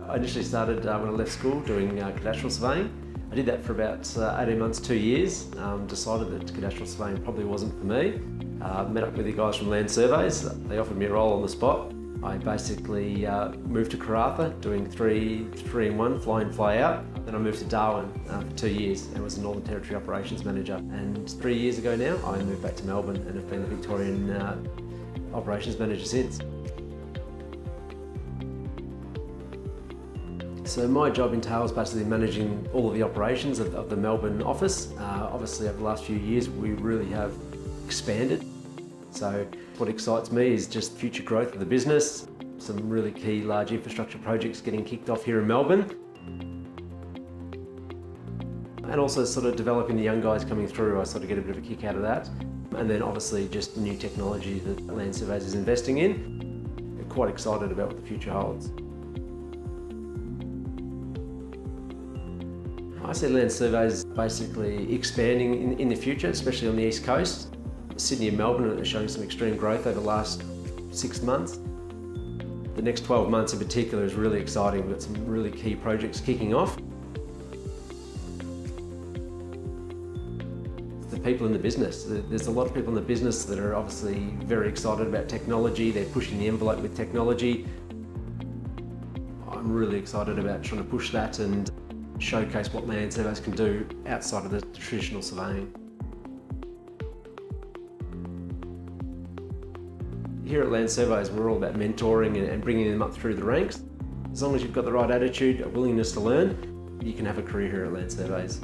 I initially started when I left school doing cadastral surveying. I did that for about 18 months, 2 years. Decided that cadastral surveying probably wasn't for me. Met up with the guys from Land Surveys. They offered me a role on the spot. I basically moved to Karratha doing three in one, fly in, fly out. Then I moved to Darwin for 2 years and was a Northern Territory Operations Manager. And 3 years ago now, I moved back to Melbourne and have been the Victorian Operations Manager since. So my job entails basically managing all of the operations of the Melbourne office. Obviously over the last few years we really have expanded. So what excites me is just future growth of the business, some really key large infrastructure projects getting kicked off here in Melbourne. And also sort of developing the young guys coming through, I sort of get a bit of a kick out of that. And then obviously just new technology that Land Surveys is investing in. I'm quite excited about what the future holds. I see Land Surveys basically expanding in the future, especially on the East Coast. Sydney and Melbourne are showing some extreme growth over the last 6 months. The next 12 months in particular is really exciting. We've got some really key projects kicking off. The people in the business. There's a lot of people in the business that are obviously very excited about technology. They're pushing the envelope with technology. I'm really excited about trying to push that and showcase what Land Surveys can do outside of the traditional surveying. Here at Land Surveys, we're all about mentoring and bringing them up through the ranks. As long as you've got the right attitude, a willingness to learn, you can have a career here at Land Surveys.